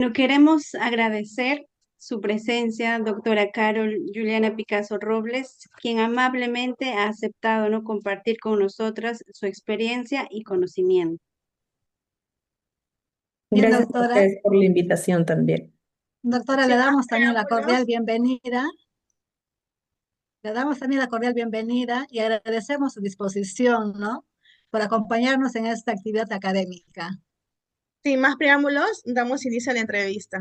No queremos agradecer su presencia, doctora Carol Juliana Picasso Robles, quien amablemente ha aceptado no compartir con nosotras su experiencia y conocimiento. Bien, Gracias a doctora. ustedes por la invitación también. Doctora, Sin le más damos también la cordial preámbulos, bienvenida. Le damos también la cordial bienvenida y agradecemos su disposición, ¿no? Por acompañarnos en esta actividad académica. damos inicio a la entrevista.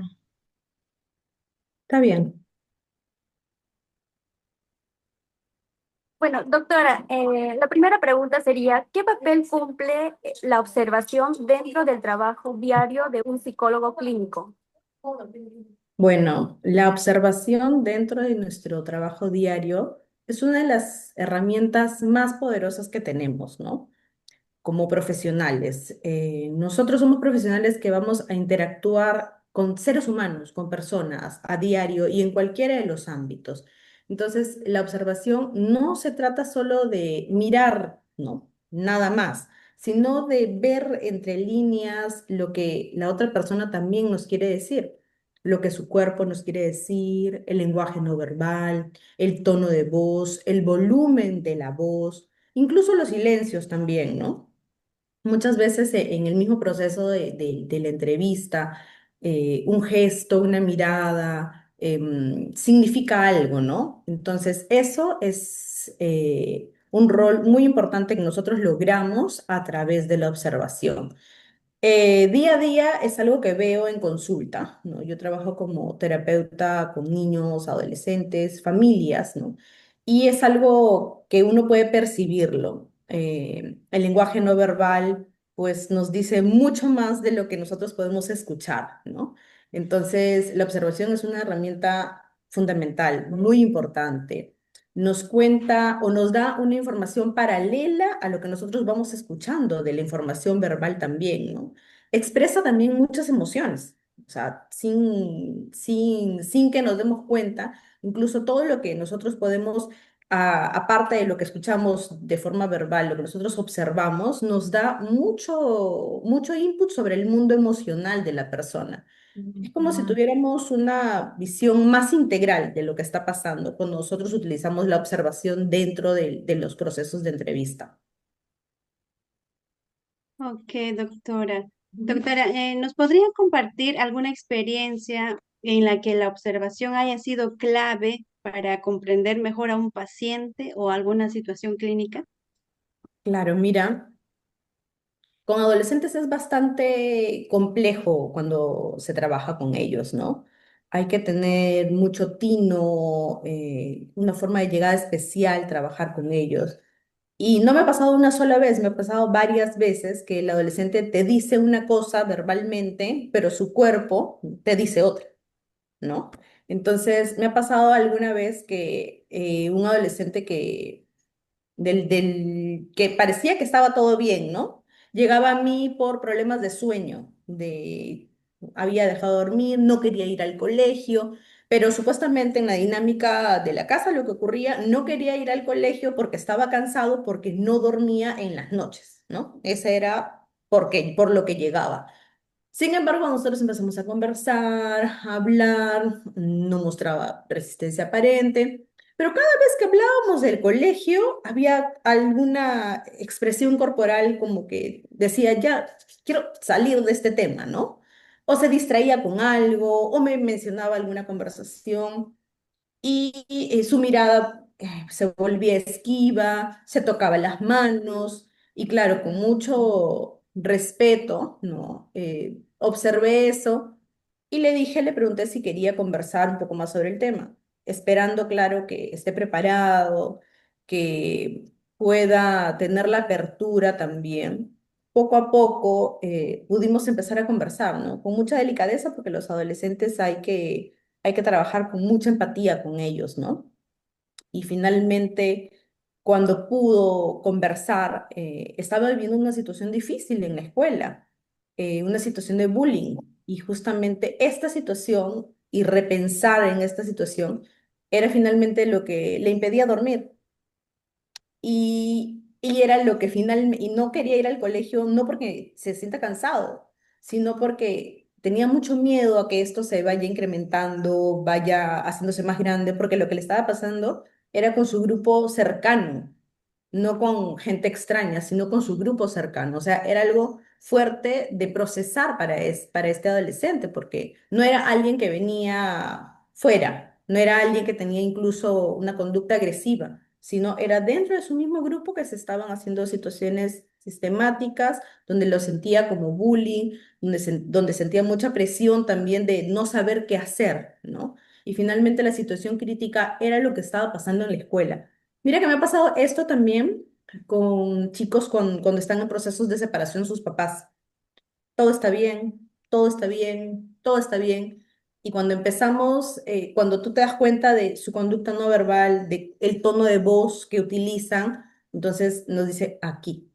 Está bien. Bueno, doctora, la primera pregunta sería, ¿qué papel cumple la observación dentro del trabajo diario de un psicólogo clínico? Bueno, la observación dentro de nuestro trabajo diario es una de las herramientas más poderosas que tenemos, ¿no? Como profesionales. Nosotros somos profesionales que vamos a interactuar con seres humanos, con personas a diario y en cualquiera de los ámbitos. Entonces, la observación no se trata solo de mirar, no, nada más, sino de ver entre líneas lo que la otra persona también nos quiere decir, lo que su cuerpo nos quiere decir, el lenguaje no verbal, el tono de voz, el volumen de la voz, incluso los silencios también, ¿no? Muchas veces en el mismo proceso de la entrevista, un gesto, una mirada, significa algo, ¿no? Entonces, eso es un rol muy importante que nosotros logramos a través de la observación. Día a día es algo que veo en consulta, ¿no? Yo trabajo como terapeuta con niños, adolescentes, familias, ¿no? Y es algo que uno puede percibirlo. El lenguaje no verbal, pues, nos dice mucho más de lo que nosotros podemos escuchar, ¿no? Entonces, la observación es una herramienta fundamental, muy importante. Nos cuenta o nos da una información paralela a lo que nosotros vamos escuchando de la información verbal también, ¿no? Expresa también muchas emociones, o sea, sin que nos demos cuenta, incluso todo lo que nosotros podemos, aparte de lo que escuchamos de forma verbal, lo que nosotros observamos, nos da mucho input sobre el mundo emocional de la persona. Es como si Ujú. tuviéramos una visión más integral de lo que está pasando cuando nosotros utilizamos la observación dentro de los procesos de entrevista. Ok, doctora. Ujú. Doctora, ¿nos podría compartir alguna experiencia en la que la observación haya sido clave para comprender mejor a un paciente o alguna situación clínica? Claro, mira. Con adolescentes es bastante complejo cuando se trabaja con ellos, ¿no? Hay que tener mucho tino, una forma de llegada especial, trabajar con ellos. Y no me ha pasado una sola vez, me ha pasado varias veces que el adolescente te dice una cosa verbalmente, pero su cuerpo te dice otra, ¿no? Entonces, me ha pasado alguna vez que un adolescente que parecía que estaba todo bien, ¿no? Llegaba a mí por problemas de sueño, había dejado dormir, no quería ir al colegio, pero supuestamente en la dinámica de la casa lo que ocurría, no quería ir al colegio porque estaba cansado, porque no dormía en las noches, ¿no? Ese era por lo que llegaba. Sin embargo, nosotros empezamos a conversar, a hablar, no mostraba resistencia aparente, pero cada vez que hablábamos del colegio, había alguna expresión corporal como que decía, ya, quiero salir de este tema, ¿no? O se distraía con algo, o me mencionaba alguna conversación y su mirada se volvía esquiva, se tocaba las manos y claro, con mucho respeto, ¿no? Observé eso y le pregunté si quería conversar un poco más sobre el tema, esperando, claro, que esté preparado, que pueda tener la apertura también. Poco a poco pudimos empezar a conversar, ¿no? Con mucha delicadeza, porque los adolescentes hay que trabajar con mucha empatía con ellos, ¿no? Y finalmente, cuando pudo conversar, estaba viviendo una situación difícil en la escuela, una situación de bullying. Y justamente esta situación y repensar en esta situación era finalmente lo que le impedía dormir. Y era lo que finalmente, y no quería ir al colegio, no porque se sienta cansado, sino porque tenía mucho miedo a que esto se vaya incrementando, vaya haciéndose más grande, porque lo que le estaba pasando era con su grupo cercano, no con gente extraña, sino con su grupo cercano. O sea, era algo fuerte de procesar para este adolescente, porque no era alguien que venía fuera, no era alguien que tenía incluso una conducta agresiva, sino era dentro de su mismo grupo que se estaban haciendo situaciones sistemáticas, donde lo sentía como bullying, donde sentía mucha presión también de no saber qué hacer, ¿no? Y finalmente la situación crítica era lo que estaba pasando en la escuela. Mira que me ha pasado esto también con chicos cuando están en procesos de separación sus papás. Todo está bien, todo está bien, todo está bien. Y cuando empezamos, cuando tú te das cuenta de su conducta no verbal, de el tono de voz que utilizan, entonces nos dice aquí.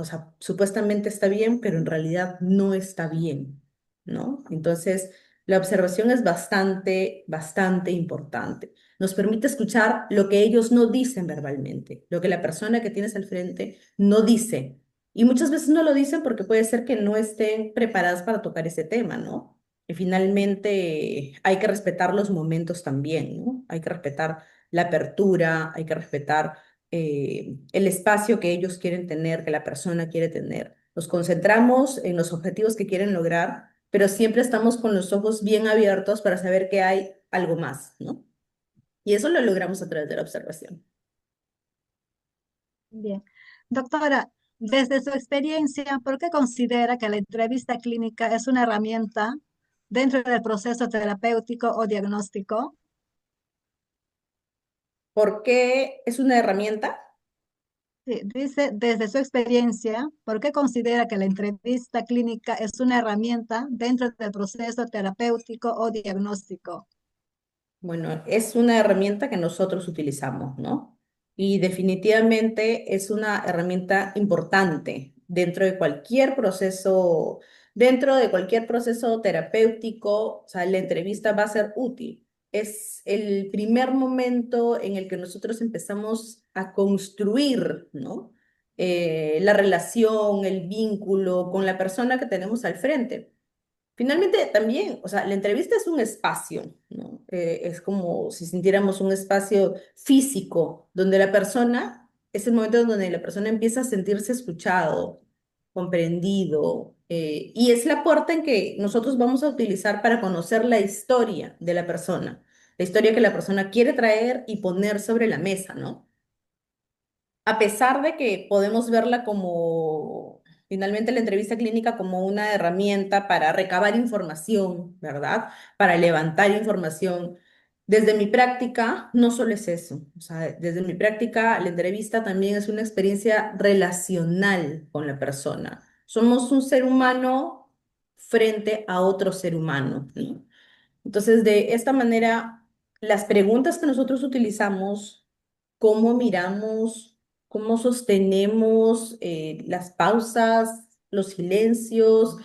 O sea, supuestamente está bien, pero en realidad no está bien, ¿no? Entonces, la observación es bastante, bastante importante. Nos permite escuchar lo que ellos no dicen verbalmente, lo que la persona que tienes al frente no dice. Y muchas veces no lo dicen porque puede ser que no estén preparadas para tocar ese tema, ¿no? Y finalmente hay que respetar los momentos también, ¿no? Hay que respetar la apertura, hay que respetar el espacio que ellos quieren tener, que la persona quiere tener. Nos concentramos en los objetivos que quieren lograr, pero siempre estamos con los ojos bien abiertos para saber que hay algo más, ¿no? Y eso lo logramos a través de la observación. Bien. Doctora, desde su experiencia, ¿por qué considera que la entrevista clínica es una herramienta dentro del proceso terapéutico o diagnóstico? ¿Por qué es una herramienta? Sí, dice, desde su experiencia, ¿por qué considera que la entrevista clínica es una herramienta dentro del proceso terapéutico o diagnóstico? Bueno, es una herramienta que nosotros utilizamos, ¿no? Y definitivamente es una herramienta importante dentro de cualquier proceso terapéutico, o sea, la entrevista va a ser útil. Es el primer momento en el que nosotros empezamos a construir, ¿no? La relación, el vínculo con la persona que tenemos al frente. Finalmente, también, o sea, la entrevista es un espacio, ¿no? Es como si sintiéramos un espacio físico donde la persona, es el momento donde la persona empieza a sentirse escuchado, comprendido, y es la puerta en que nosotros vamos a utilizar para conocer la historia de la historia que la persona quiere traer y poner sobre la mesa, ¿no? A pesar de que podemos verla como, finalmente la entrevista clínica como una herramienta para recabar información, ¿verdad? Para levantar información. Desde mi práctica, no solo es eso, o sea, desde mi práctica, la entrevista también es una experiencia relacional con la persona. Somos un ser humano frente a otro ser humano, ¿no? Entonces, de esta manera, las preguntas que nosotros utilizamos, cómo miramos, cómo sostenemos las pausas, los silencios,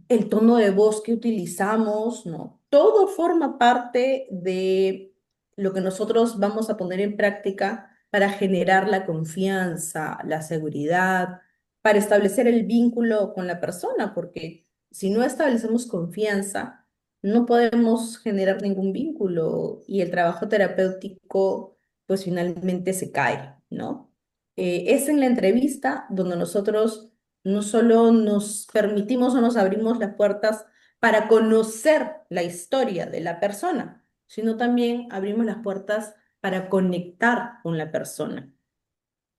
el tono de voz que utilizamos, ¿no? Todo forma parte de lo que nosotros vamos a poner en práctica para generar la confianza, la seguridad, para establecer el vínculo con la persona, porque si no establecemos confianza, no podemos generar ningún vínculo y el trabajo terapéutico pues finalmente se cae, ¿no? Es en la entrevista donde nosotros no solo nos permitimos o nos abrimos las puertas para conocer la historia de la persona, sino también abrimos las puertas para conectar con la persona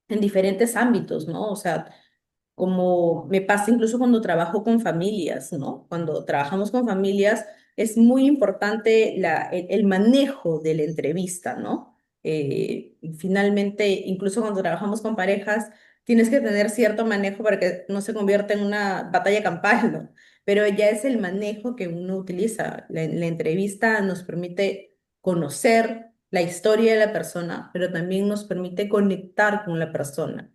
en diferentes ámbitos, ¿no? O sea, como me pasa incluso cuando trabajo con familias, ¿no? Cuando trabajamos con familias es muy importante el manejo de la entrevista, ¿no? Finalmente, incluso cuando trabajamos con parejas, tienes que tener cierto manejo para que no se convierta en una batalla campal, ¿no? Pero ya es el manejo que uno utiliza. La entrevista nos permite conocer la historia de la persona, pero también nos permite conectar con la persona.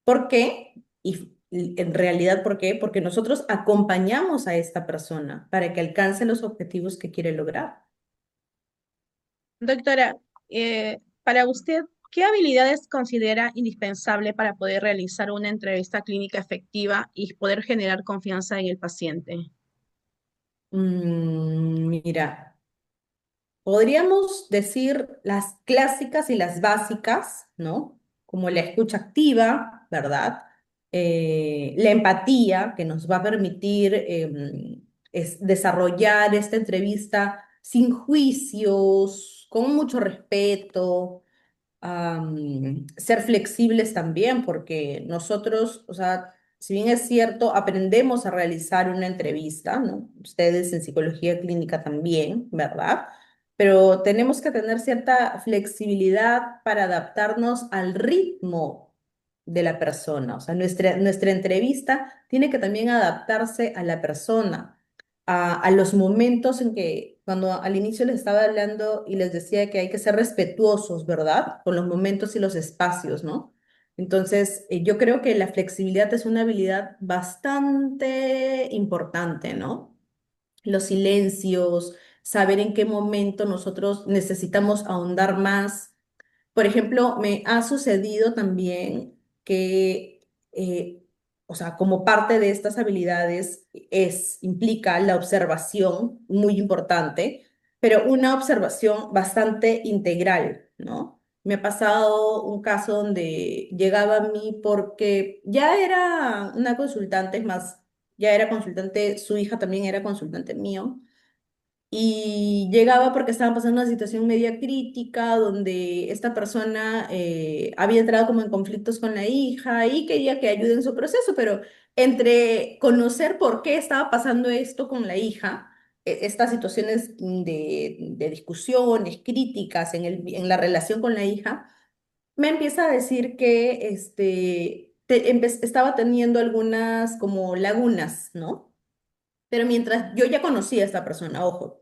¿Por qué? Y en realidad, ¿por qué? Porque nosotros acompañamos a esta persona para que alcance los objetivos que quiere lograr. Doctora, para usted, ¿qué habilidades considera indispensable para poder realizar una entrevista clínica efectiva y poder generar confianza en el paciente? Mira, podríamos decir las clásicas y las básicas, ¿no? Como la escucha activa, ¿verdad? La empatía, que nos va a permitir desarrollar esta entrevista sin juicios, con mucho respeto, ser flexibles también, porque nosotros, o sea, si bien es cierto, aprendemos a realizar una entrevista, ¿no? Ustedes en psicología clínica también, ¿verdad? Pero tenemos que tener cierta flexibilidad para adaptarnos al ritmo de la persona. O sea, nuestra entrevista tiene que también adaptarse a la persona, a los momentos en que, cuando al inicio les estaba hablando y les decía que hay que ser respetuosos, ¿verdad? Con los momentos y los espacios, ¿no? Entonces, yo creo que la flexibilidad es una habilidad bastante importante, ¿no? Los silencios, saber en qué momento nosotros necesitamos ahondar más. Por ejemplo, me ha sucedido también que, o sea, como parte de estas habilidades implica la observación, muy importante, pero una observación bastante integral, ¿no? Me ha pasado un caso donde llegaba a mí porque ya era una consultante, es más, ya era consultante, su hija también era consultante mío. Y llegaba porque estaban pasando una situación media crítica donde esta persona había entrado como en conflictos con la hija y quería que ayude en su proceso, pero entre conocer por qué estaba pasando esto con la hija, estas situaciones de discusiones, críticas en la relación con la hija, me empieza a decir que estaba teniendo algunas como lagunas, ¿no? Pero mientras yo ya conocía a esta persona, ojo,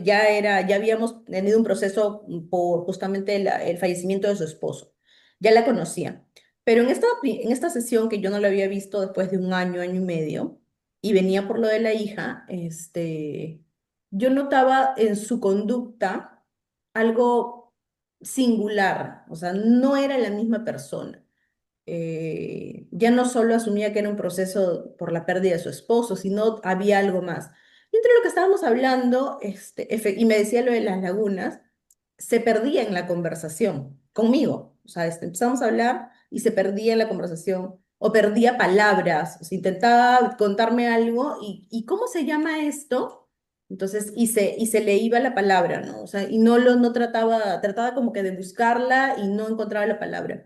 ya habíamos tenido un proceso por justamente el fallecimiento de su esposo, ya la conocía. Pero en esta sesión que yo no la había visto después de un año, año y medio, y venía por lo de la hija, yo notaba en su conducta algo singular, o sea, no era la misma persona. Ya no solo asumía que era un proceso por la pérdida de su esposo, sino había algo más. Y entre lo que estábamos hablando, y me decía lo de las lagunas, se perdía en la conversación conmigo. O sea, empezamos a hablar y se perdía en la conversación, o perdía palabras, o sea, intentaba contarme algo, y ¿cómo se llama esto? Entonces, y se le iba la palabra, ¿no? O sea, y no trataba como que de buscarla y no encontraba la palabra.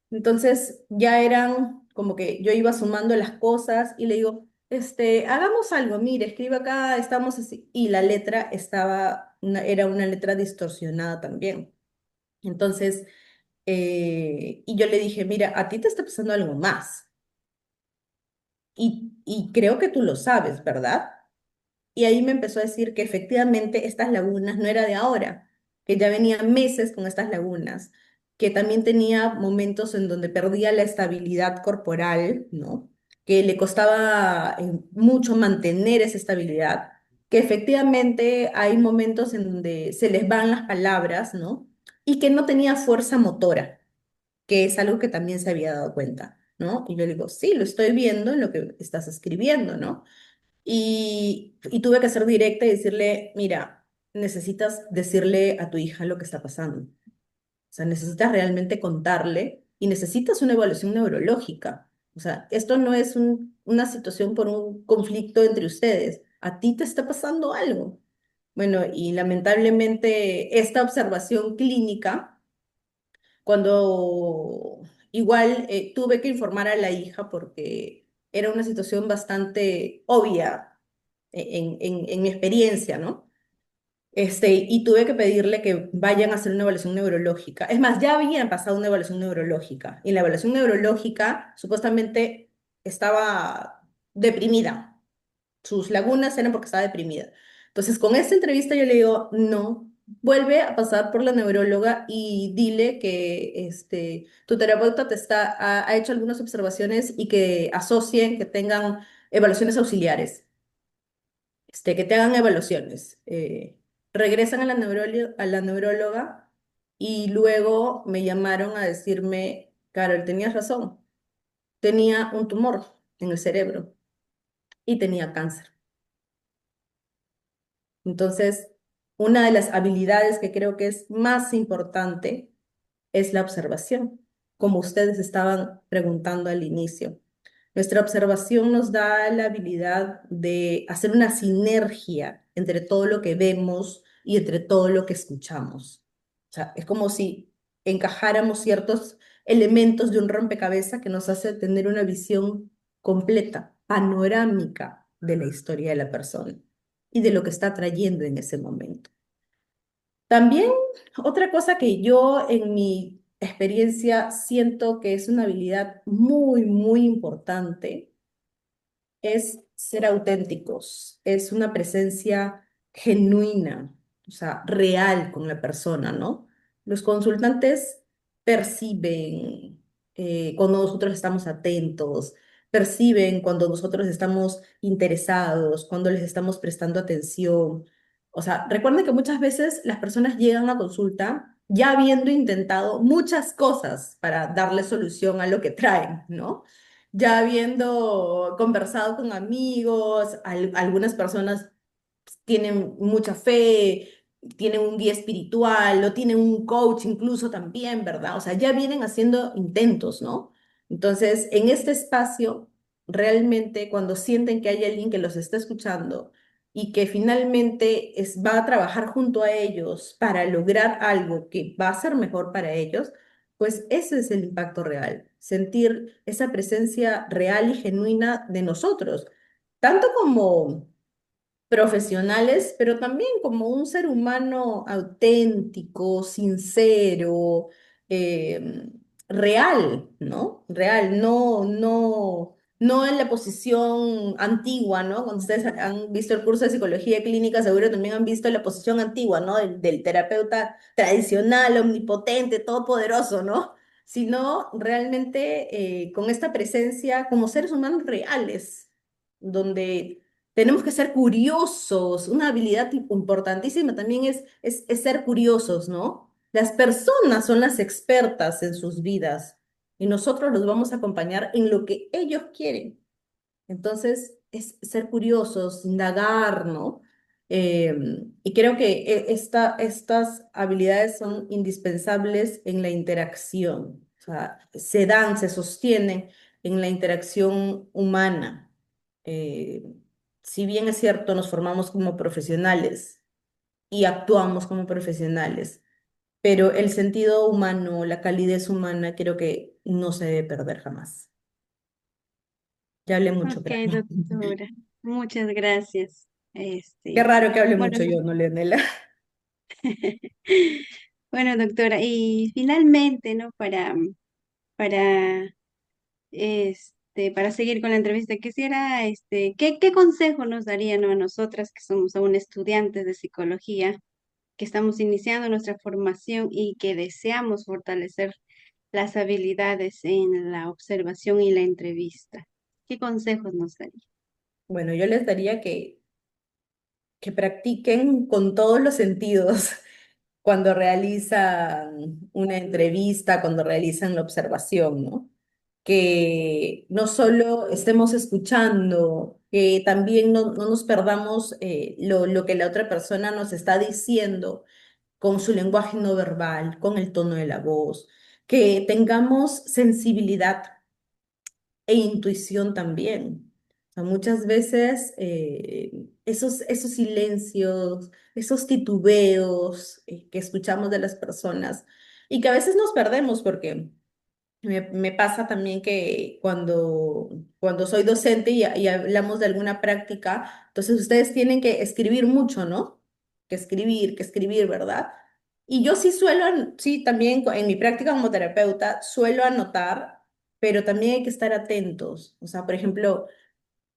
Entonces ya eran como que yo iba sumando las cosas y le digo, hagamos algo, mire, escribe acá, estamos así. Y la letra era una letra distorsionada también. Entonces, y yo le dije, mira, a ti te está pasando algo más. Y creo que tú lo sabes, ¿verdad? Y ahí me empezó a decir que efectivamente estas lagunas no era de ahora, que ya venía meses con estas lagunas, que también tenía momentos en donde perdía la estabilidad corporal, ¿no? Que le costaba mucho mantener esa estabilidad, que efectivamente hay momentos en donde se les van las palabras, ¿no? Y que no tenía fuerza motora, que es algo que también se había dado cuenta, ¿no? Y yo le digo, sí, lo estoy viendo en lo que estás escribiendo, ¿no? Y tuve que ser directa y decirle, mira, necesitas decirle a tu hija lo que está pasando. O sea, necesitas realmente contarle y necesitas una evaluación neurológica. O sea, esto no es una situación por un conflicto entre ustedes. A ti te está pasando algo. Bueno, y lamentablemente esta observación clínica, cuando igual tuve que informar a la hija porque era una situación bastante obvia en mi experiencia, ¿no? Y tuve que pedirle que vayan a hacer una evaluación neurológica. Es más, ya habían pasado una evaluación neurológica. Y en la evaluación neurológica supuestamente estaba deprimida. Sus lagunas eran porque estaba deprimida. Entonces, con esta entrevista yo le digo, no, vuelve a pasar por la neuróloga y dile que tu terapeuta ha hecho algunas observaciones y que asocien, que tengan evaluaciones auxiliares, que te hagan evaluaciones. Regresan a a la neuróloga y luego me llamaron a decirme, Carol, tenías razón, tenía un tumor en el cerebro y tenía cáncer. Entonces, una de las habilidades que creo que es más importante es la observación, como ustedes estaban preguntando al inicio. Nuestra observación nos da la habilidad de hacer una sinergia entre todo lo que vemos y entre todo lo que escuchamos. O sea, es como si encajáramos ciertos elementos de un rompecabezas que nos hace tener una visión completa, panorámica de la historia de la persona y de lo que está trayendo en ese momento. También otra cosa que yo en mi experiencia siento que es una habilidad muy, muy importante es ser auténticos, es una presencia genuina, o sea, real con la persona, ¿no? Los consultantes perciben cuando nosotros estamos atentos, perciben cuando nosotros estamos interesados, cuando les estamos prestando atención. O sea, recuerden que muchas veces las personas llegan a consulta ya habiendo intentado muchas cosas para darle solución a lo que traen, ¿no? Ya habiendo conversado con amigos, algunas personas tienen mucha fe, tienen un guía espiritual o tienen un coach incluso también, ¿verdad? O sea, ya vienen haciendo intentos, ¿no? Entonces, en este espacio, realmente cuando sienten que hay alguien que los está escuchando y que finalmente va a trabajar junto a ellos para lograr algo que va a ser mejor para ellos, pues ese es el impacto real, sentir esa presencia real y genuina de nosotros, tanto como profesionales, pero también como un ser humano auténtico, sincero, eh, real, ¿no? Real, no en la posición antigua, ¿no? Cuando ustedes han visto el curso de psicología clínica, seguro también han visto la posición antigua, ¿no? Del terapeuta tradicional, omnipotente, todopoderoso, ¿no? Sino realmente con esta presencia como seres humanos reales, donde tenemos que ser curiosos. Una habilidad importantísima también es ser curiosos, ¿no? Las personas son las expertas en sus vidas y nosotros los vamos a acompañar en lo que ellos quieren. Entonces, es ser curiosos, indagar, ¿no? Y creo que estas habilidades son indispensables en la interacción. O sea, se sostienen en la interacción humana. Eh, si bien es cierto, nos formamos como profesionales y actuamos como profesionales, pero el sentido humano, la calidez humana, creo que no se debe perder jamás. Ya hablé mucho, Ok, creo. doctora, muchas gracias. Qué raro que hable Bueno, mucho yo, ¿no, Leonela? bueno, doctora, y finalmente, ¿no? Para, para seguir con la entrevista, quisiera, ¿qué consejo nos daría, ¿no? A nosotras que somos aún estudiantes de psicología, que estamos iniciando nuestra formación y que deseamos fortalecer las habilidades en la observación y la entrevista? ¿Qué consejos nos daría? Bueno, yo les daría que practiquen con todos los sentidos cuando realizan una entrevista, cuando realizan la observación, ¿no? Que no solo estemos escuchando, que también no nos perdamos lo que la otra persona nos está diciendo con su lenguaje no verbal, con el tono de la voz, que tengamos sensibilidad e intuición también. O sea, muchas veces esos silencios, esos titubeos que escuchamos de las personas y que a veces nos perdemos porque me pasa también que cuando soy docente y hablamos de alguna práctica, entonces ustedes tienen que escribir mucho, ¿no? Que escribir, ¿verdad? Y yo sí sí, también en mi práctica como terapeuta suelo anotar, pero también hay que estar atentos. O sea, por ejemplo,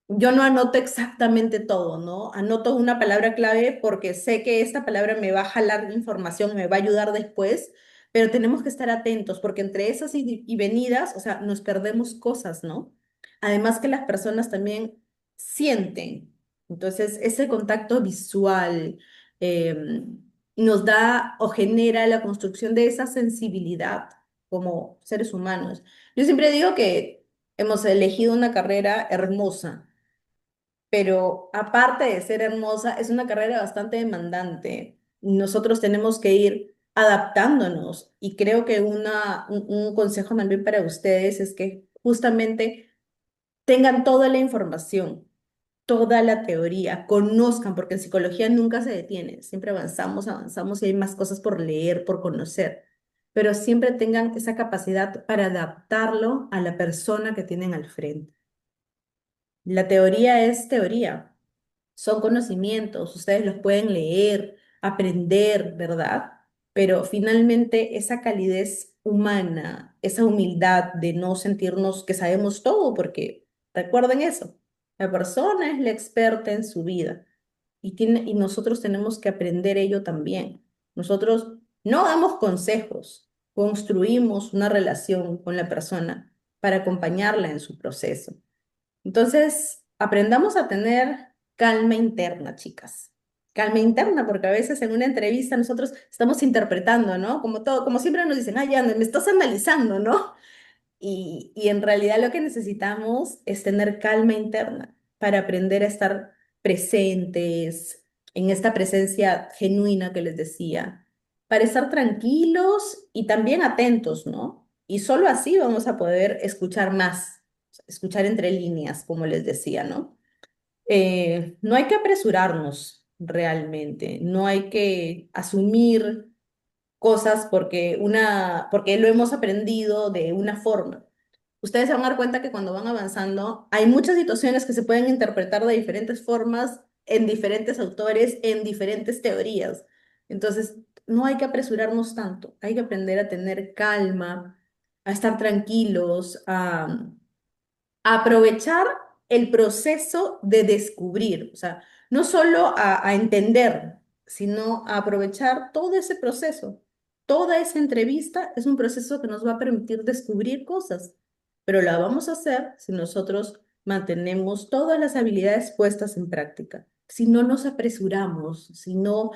yo no anoto exactamente todo, ¿no? Anoto una palabra clave porque sé que esta palabra me va a jalar información, me va a ayudar después, pero tenemos que estar atentos porque entre esas y venidas, o sea, nos perdemos cosas, ¿no? Además que las personas también sienten. Entonces, ese contacto visual eh, nos da o genera la construcción de esa sensibilidad como seres humanos. Yo siempre digo que hemos elegido una carrera hermosa pero aparte de ser hermosa, es una carrera bastante demandante. Nosotros tenemos que ir adaptándonos y creo que un consejo también para ustedes es que justamente tengan toda la información, toda la teoría, conozcan, porque en psicología nunca se detiene, siempre avanzamos, avanzamos y hay más cosas por leer, por conocer, pero siempre tengan esa capacidad para adaptarlo a la persona que tienen al frente. La teoría es teoría, son conocimientos, ustedes los pueden leer, aprender, ¿verdad? Pero finalmente esa calidez humana, esa humildad de no sentirnos que sabemos todo, porque recuerden eso, la persona es la experta en su vida y nosotros tenemos que aprender ello también. Nosotros no damos consejos, construimos una relación con la persona para acompañarla en su proceso. Entonces, aprendamos a tener calma interna, chicas. Calma interna, porque a veces en una entrevista nosotros estamos interpretando, ¿no? Como todo, como siempre nos dicen, ay, Ana, me estás analizando, ¿no? Y en realidad lo que necesitamos es tener calma interna para aprender a estar presentes en esta presencia genuina que les decía, para estar tranquilos y también atentos, ¿no? Y solo así vamos a poder escuchar más, escuchar entre líneas, como les decía, ¿no? No hay que apresurarnos realmente, no hay que asumir cosas porque lo hemos aprendido de una forma. Ustedes se van a dar cuenta que cuando van avanzando hay muchas situaciones que se pueden interpretar de diferentes formas en diferentes autores, en diferentes teorías. Entonces, no hay que apresurarnos tanto, hay que aprender a tener calma, a estar tranquilos, a aprovechar el proceso de descubrir, o sea, no solo a entender, sino a aprovechar todo ese proceso. Toda esa entrevista es un proceso que nos va a permitir descubrir cosas, pero la vamos a hacer si nosotros mantenemos todas las habilidades puestas en práctica, si no nos apresuramos, si no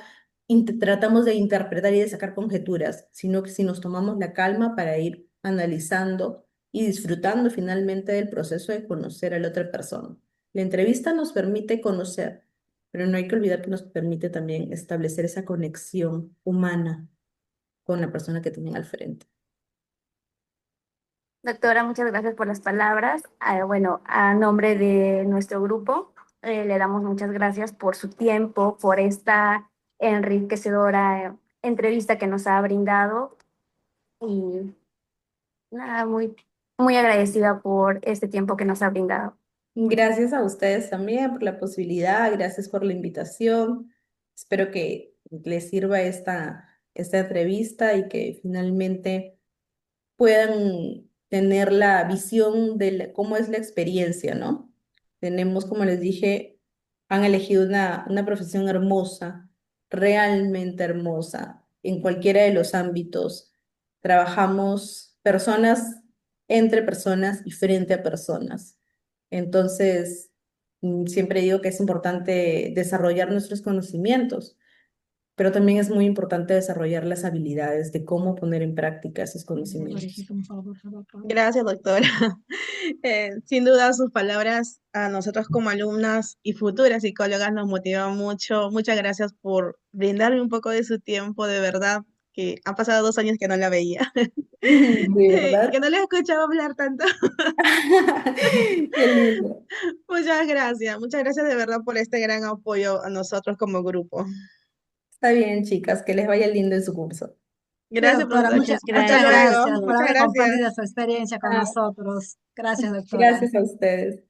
tratamos de interpretar y de sacar conjeturas, sino que si nos tomamos la calma para ir analizando y disfrutando finalmente del proceso de conocer a la otra persona. La entrevista nos permite conocer, pero no hay que olvidar que nos permite también establecer esa conexión humana con la persona que tienen al frente. Doctora, muchas gracias por las palabras. Bueno, a nombre de nuestro grupo, le damos muchas gracias por su tiempo, por esta enriquecedora entrevista que nos ha brindado y nada, muy agradecida por este tiempo que nos ha brindado. Gracias a ustedes también por la posibilidad, gracias por la invitación. Espero que les sirva esta entrevista y que finalmente puedan tener la visión de cómo es la experiencia, ¿no? Tenemos, como les dije, han elegido una profesión hermosa, realmente hermosa, en cualquiera de los ámbitos. Trabajamos personas entre personas y frente a personas. Entonces, siempre digo que es importante desarrollar nuestros conocimientos, pero también es muy importante desarrollar las habilidades de cómo poner en práctica esos conocimientos. Gracias, doctora. Sin duda sus palabras a nosotros como alumnas y futuras psicólogas nos motivan mucho. Muchas gracias por brindarme un poco de su tiempo, de verdad, que han pasado 2 años que no la veía ¿De y que verdad? no la escuchaba hablar tanto. Qué lindo. Muchas gracias de verdad por este gran apoyo a nosotros como grupo. Está bien, chicas, que les vaya lindo en su curso. Sí, Gracias, doctora, profesor. Muchas Hasta muchas gracias. luego. gracias por Muchas haber gracias. compartido su experiencia con Ah, nosotros. Gracias, doctora. gracias a ustedes.